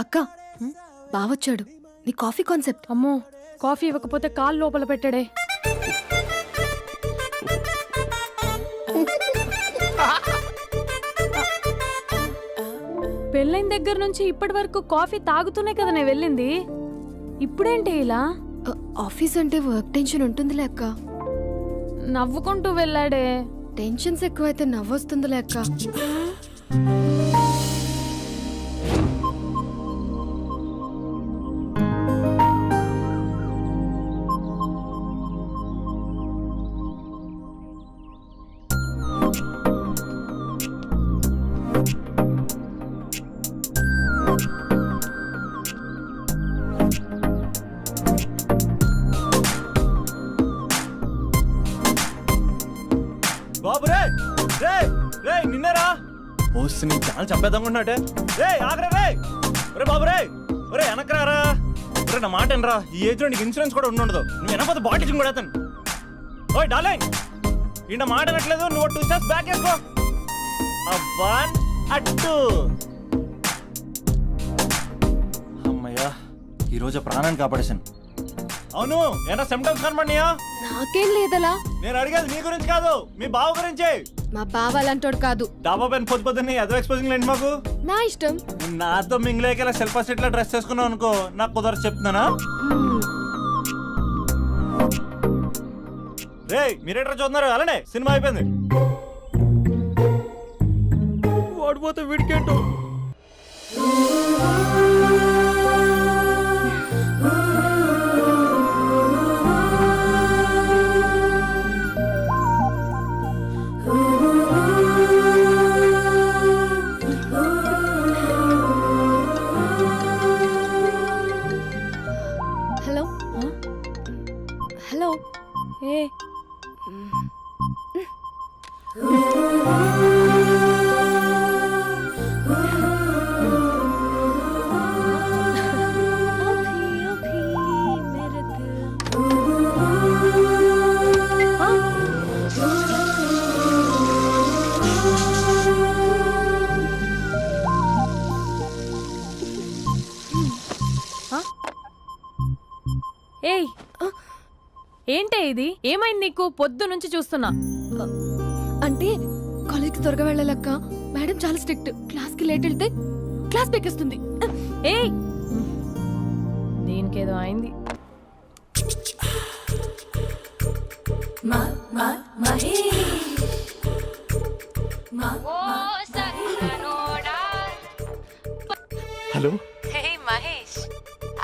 అక్క బావొచ్చాడు. నీ కాఫీ కాన్సెప్ట్. అమ్మో, కాఫీ ఇవ్వకపోతే కాలు లోపల పెట్టాడే. పెళ్ళైన దగ్గర నుంచి ఇప్పటి వరకు కాఫీ తాగుతూనే కదా నేను వెళ్ళింది. ఇప్పుడేంటి ఇలా? ఆఫీస్ అంటే వర్క్ టెన్షన్ ఉంటుందిలే అక్క. నవ్వుకుంటూ వెళ్ళాడే. టెన్షన్స్ ఎక్కువైతే నవ్వొస్తుందిలే అక్క. బాబు రే రే రే నిన్నరా ఓస్ నీ ఛానల్ చంపేద్దామనుకుంటున్నాటే. రే ఆగరా రే. ఒరే బాబు రే, ఒరే వెనకరారా. ఒరే నా మాట వినరా, ఈ ఏజ్ లో నీకు ఇన్సూరెన్స్ కూడా ఉండదు. నువ్వు వెనకపోతే బాటిల్ కూడా అతను. ఓయ్ డార్లింగ్, ఈయన మాట అనట్లేదు. నువ్వు 2 steps బ్యాక్ వేసుకో. అబ్బా అట్టు. అమ్మయ్యా, ఈరోజు ప్రాణాన్ని కాపాడేశాను. అవును, ఏనా సిమ్టమ్స్ కనబడినాయా? నాకేం లేదలా. నేను అడిగేది నీ గురించి కాదు, మీ బావ గురించి. మా బావ అలాంటోడు కాదు. డాబా పైన పొద్దు పొద్దున్నే ఎదో ఎక్స్పోజింగ్ లేండి మాకు. నా ఇష్టం. నాతో మింగిలేక సెల్ఫ్ సెట్ డ్రెస్ చేసుకున్నావు అనుకో, నాకు కుదరదు చెప్తున్నానా. రే మీరేట్రా చూస్తున్నారు? అలానే సినిమా అయిపోయింది. వాడిపోతే వీడికేంటో. ఏంటే ఇది? ఏమైంది నీకు? పొద్దు నుంచి చూస్తున్నా. అంటే కాలేజ్కి త్వరగా వెళ్ళాలక్క. మేడం చాలా స్ట్రిక్ట్. క్లాస్కి లేట్ వెళ్తే క్లాస్ పెక్కిస్తుంది. ఏయ్, దీనికేదో అయింది. Hello, Mahesh,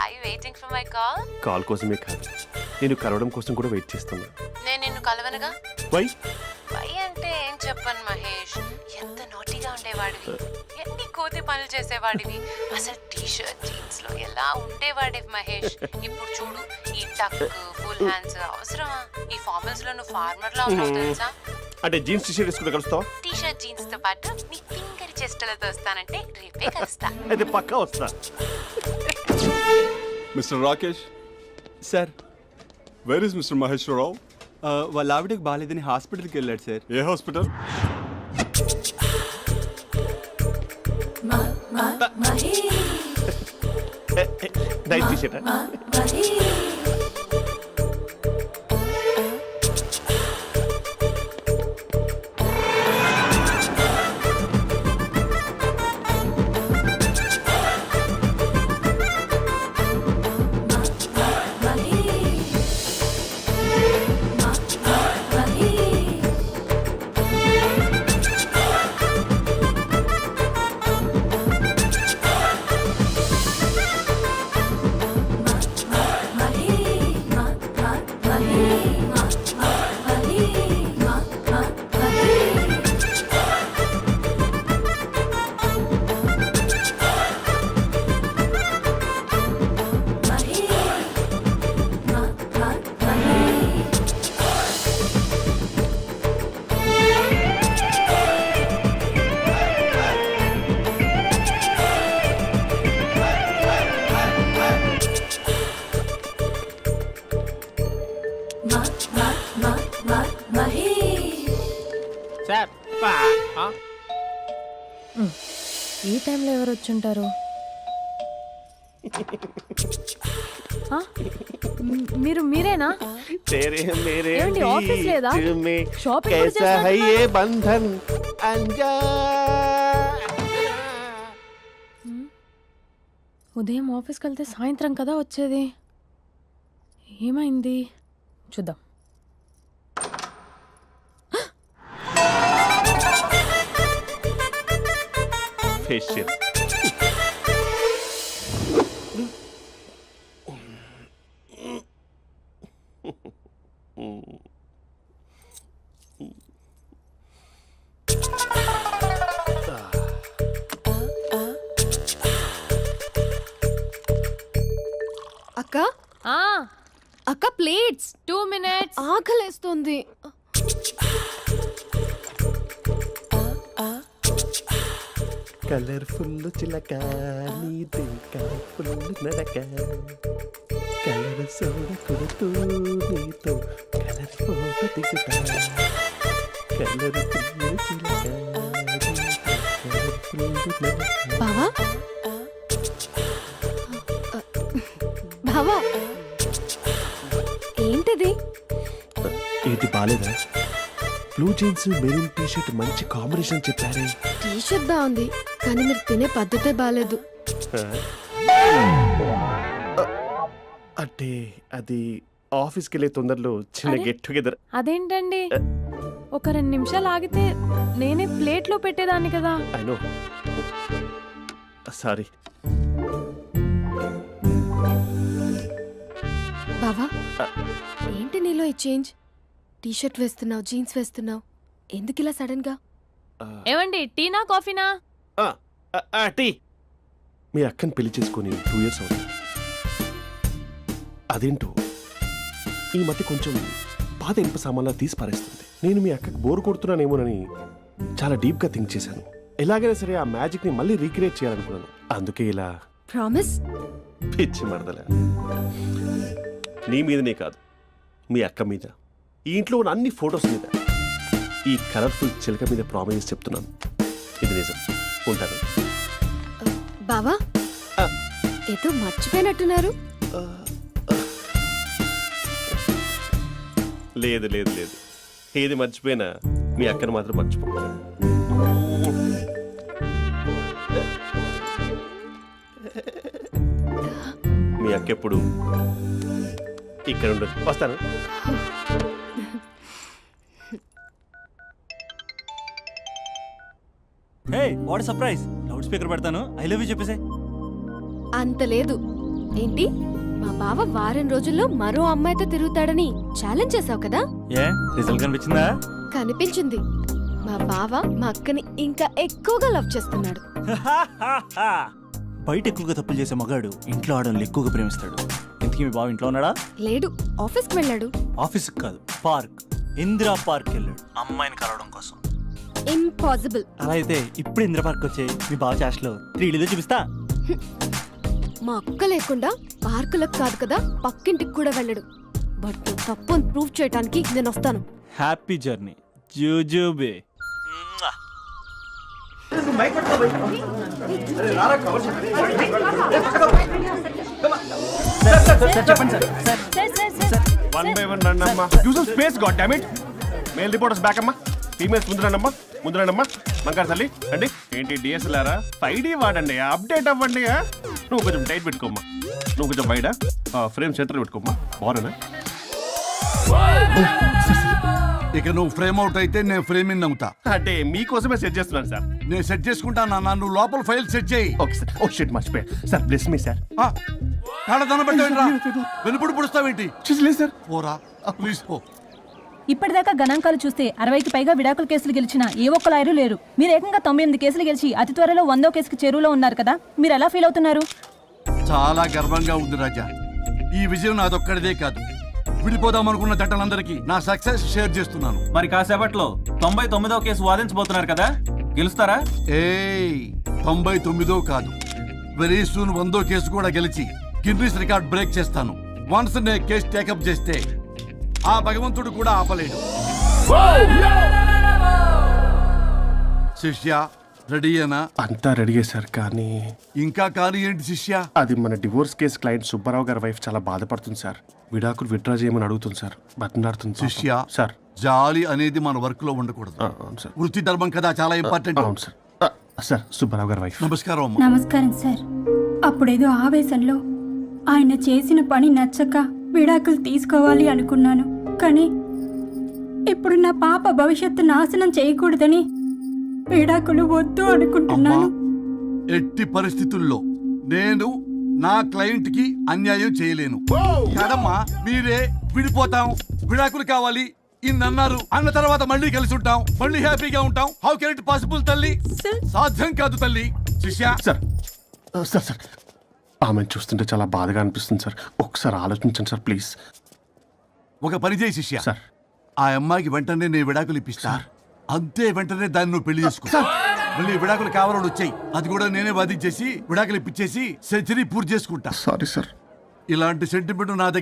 I waiting for my call? Call కోసమే కాదు, నేను కలవడం కోసం కూడా వెయిట్ చేస్తున్నా. నేను నిన్ను కలవనుగా. వై? వై అంటే ఏం చెప్పను మహేష్. ఎంత నోటిగా ఉండేవాడివి, ఎన్ని కోతి పనులు చేసేవాడివి. అసలు టీ షర్ట్ జీన్స్ లో ఎలా ఉండేవాడివి మహేష్. ఇప్పుడు చూడు, ఈ టక్ ఫుల్ హ్యాండ్స్ అవసరమా? ఈ ఫార్మల్స్ లో నువ్వు ఫార్మర్ లా ఉన్నావు తెలుసా? అంటే జీన్స్ టీ షర్ట్ వేసుకుంటే కలుస్తావా? టీ షర్ట్ జీన్స్ తో పాటు నీ ఫింగర్ చెస్టలతో వస్తానంటే రేపే కలుస్తా. అయితే పక్కా వస్తా. Mister Rakesh sir, where is mister Maheshwararao? వాళ్ళ ఆవిడకి బాగాలేదని హాస్పిటల్కి వెళ్ళాడు సార్. ఏ హాస్పిటల్? Night T shirt. ఈ టైంలో ఎవరు వచ్చుంటారు? మీరేనా? ఏమండి, ఆఫీస్ లేదా? షాపింగ్ కూడా చేసినట్టున్నారు. ఉదయం ఆఫీస్కి వెళ్తే సాయంత్రం కదా వచ్చేది. ఏమైంది చూద్దాం. ఫేషియల్. అక్క, అక్క ప్లేట్స్. 2 minutes. ఆకలేస్తుంది. కలర్ఫుల్ చిలక నీదే కలర్ఫుల్ నడక, కలర్ సోడ కొడుతూ నీతో కలర్ ఫోటో దిగుతా, కలర్ఫుల్ చిలక బావా, బావా, ఏంటిది? ఏంటి బాలేదా? Blue jeans maroon T shirt మంచి కాంబినేషన్ చెప్పారే. టీ షర్ట్ బాగుంది, కానీ మీరు తినే పద్ధతే బాలేదు. అంటే అది ఆఫీస్కి వెళ్ళే తొందరలో చిన్న గెట్ టుగెదర్. అదేంటండి, ఒక 2 నిమిషాలు ఆగితే నేనే ప్లేట్లో పెట్టేదాన్ని కదా. I know, sorry. బావా, ఏంటి నీలో ఈ చేంజ్? టీ షర్ట్ వేస్తున్నావు, జీన్స్ వేస్తున్నావు, ఎందుకు ఇలా సడన్ గా? ఏమండి, టీనా కాఫీనా? టీ. మీ అక్కని పెళ్లి చేసుకొని 2 years అవుతుంది. అదేంటో ఈ మధ్య కొంచెం పాత ఇనుప సామాన్లా తీసి పారేస్తుంది. నేను మీ అక్కకి బోర్ కొడుతున్నానేమోనని చాలా డీప్గా థింక్ చేశాను. ఎలాగైనా సరే ఆ మ్యాజిక్ని మళ్ళీ రీక్రియేట్ చేయాలనుకున్నాను. అందుకే ఇలా. ప్రామిస్? పిచ్చి మరదల, నీ మీదనే కాదు, మీ అక్క మీద, ఈ ఇంట్లో ఉన్న అన్ని ఫొటోస్ మీద, ఈ కలర్ఫుల్ చిలక మీద ప్రామిస్ చెప్తున్నాను. ఇది నిజం. ఉంటాను. బావా, ఏదో మర్చిపోయినట్టున్నారు. లేదు లేదు లేదు, ఏది మర్చిపోయినా మీ అక్కను మాత్రం మర్చిపో. మీ అక్క ఎప్పుడు ఇక్కడ ఉండదు. వస్తాను. Hey what surprise, loud speaker పెడతాను, ఐ లవ్ యూ చెప్పేసే. అంత లేదు ఏంటి, మా బావ వారం రోజుల్లో మరో అమ్మాయితో తిరుగుతాడని ఛాలెంజ్ చేసావు కదా? ఏ రిజల్ట్ కనిపించిందా? కనిపించింది. మా బావ మా అక్కని ఇంకా ఎక్కువగా లవ్ చేస్తున్నాడు. బయట ఎక్కువగా తప్పులు చేసే మగాడు ఇంట్లో ఆడవాళ్ళు ఎక్కువగా ప్రేమిస్తాడు. ఇంతకీ మీ బావ ఇంట్లో ఉన్నాడా? లేడు, ఆఫీస్కి వెళ్ళాడు. ఆఫీస్కి కాదు, పార్క్, ఇందిరా పార్క్ వెళ్ళాడు అమ్మాయిని కలవడం కోసం. ఇంపాసిబుల్. అలా అయితే ఇప్పుడు ఇందిరా పార్క్ వచ్చే మీ బావ చాష్లో 3Dలో చూపిస్తా. మా అక్క లేకుండా పార్కులకు కాదు కదా పక్కింటికి కూడా వెళ్ళడు. బట్ నువ్వు తప్పు అని ప్రూవ్ చేయడానికి నేను వస్తాను. హ్యాపీ జర్నీ జూజూబే. వన్ బై వన్ రండి అమ్మా. Use space god damn it. Male reporters back అమ్మా, ఫీమేల్స్ ముందు రండి అమ్మా, ముందు రండి అమ్మా. మంకారు తల్లి అండి. ఏంటి డిఎస్ఎల్ఆరా? 5D వాడండి, అప్డేట్ అవ్వండి. నువ్వు కొంచెం టైట్ పెట్టుకోమ్మా, నువ్వు కొంచెం బయట ఫ్రేమ్ సెంటర్ పెట్టుకోమ్మా. బాగున్నా? ఇక నువ్వు ఫ్రేమ్ అవుట్ అయితే నేను ఫ్రేమ్ ఇన్ అవుతా. అంటే మీకోసమే సెట్ చేస్తున్నాను సార్. నేను సెట్ చేసుకుంటాను నాన్న, నువ్వు లోపల ఫైల్ సెట్ చేయి. Okay sir. ఓ షిట్ మర్చిపోయా సార్, బ్లెస్ మీ సార్. కాడదన పెట్టేంట్రా, వెనుపుడు పుడుస్తావేంటి? చూసలేదు సార్. పోరా ప్లీజ్ పో. ఇప్పటిదాకా గణాంకాలు చూస్తే 60కి పైగా విడాకుల కేసులు గెలిచినా ఏ ఒక్క లాయరు లేరు. మీరు ఏకంగా 98 కేసులు గెలిచి అతి త్వరలో 100వ కేసుకి చెరువులో ఉన్నారు కదా, మీరు ఎలా ఫీల్ అవుతున్నారు? చాలా గర్వంగా ఉంది రాజా. ఈ విజయం నాదొక్కడిదే కాదు, విడిపోదాం అనుకున్న జంటలందరికీ నా సక్సెస్ షేర్ చేస్తున్నాను. మరి కాసేపట్లో 99వ కేసు వాదించబోతున్నారు కదా, గెలుస్తారా? ఏయ్ 99 కాదు, వెరీ సూన్ 100వ కేసు కూడా గెలిచి గిన్నిస్ రికార్డ్ బ్రేక్ చేస్తాను. వన్స్ నే కేసు టేకప్ చేస్తే ఆ భగవంతుడు కూడా ఆపలేడు. శిష్య రెడీయేనా? అంతా రెడీ సార్, కానీ ఇంకా కానీ ఏంటి శిష్య? అది మన డివోర్స్ కేసు క్లయింట్ సుబ్బారావు గారి వైఫ్ చాలా బాధపడుతుంది సార్. విడాకులు విత్డ్రా చేయమని అడుగుతుంది సార్, బతినాడుతుంది. శిష్య సార్ జాలి అనేది మన వర్క్ లో ఉండకూడదు. అవును సార్. వృత్తి ధర్మం కదా, చాలా ఇంపార్టెంట్. అవును సార్. సార్ సుబ్బారావు గారి వైఫ్. నమస్కారం అమ్మా. నమస్కారం సార్. అప్పుడేదో ఆవేశంలో ఆయన చేసిన పని నచ్చక విడాకులు తీసుకోవాలి అనుకున్నాను. కానీ ఇప్పుడు నా పాప భవిష్యత్తు నాశనం చేయకూడదని విడాకులు వద్దు అనుకుంటున్నాను. ఎట్టి పరిస్థితుల్లో నేను నా క్లయింట్ కి అన్యాయం చేయలేను కదమ్మా. మీరే విడిపోతాం, విడాకులు కావాలి ఇన్నన్నారు అన్న తర్వాత మళ్ళీ కలిసి ఉంటాం, మళ్ళీ హ్యాపీగా ఉంటాం. హౌ కెన్ ఇట్ పాసిబుల్ తల్లి? సాధ్యం కాదు తల్లి. శిష్య సార్ సార్ సార్ ఆమెను చూస్తుంటే చాలా బాధగా అనిపిస్తుంది సార్, ఒకసారి ఆలోచించండి సార్ ప్లీజ్. ఒక పని చేయి శిష్య, సార్ ఆ అమ్మాయికి వెంటనే నేను విడాకులు ఇప్పిస్తా. అంతే, వెంటనే దాన్ని నువ్వు పెళ్లి చేసుకో. మళ్ళీ విడాకులు కావాలని వచ్చాయి, అది కూడా నేనే వాదించేసి విడాకులు ఇప్పించేసి సెంచరీ పూర్తి చేసుకుంటా. Sorry sir. ఇలాంటి సెంటిమెంట్ నా దగ్గర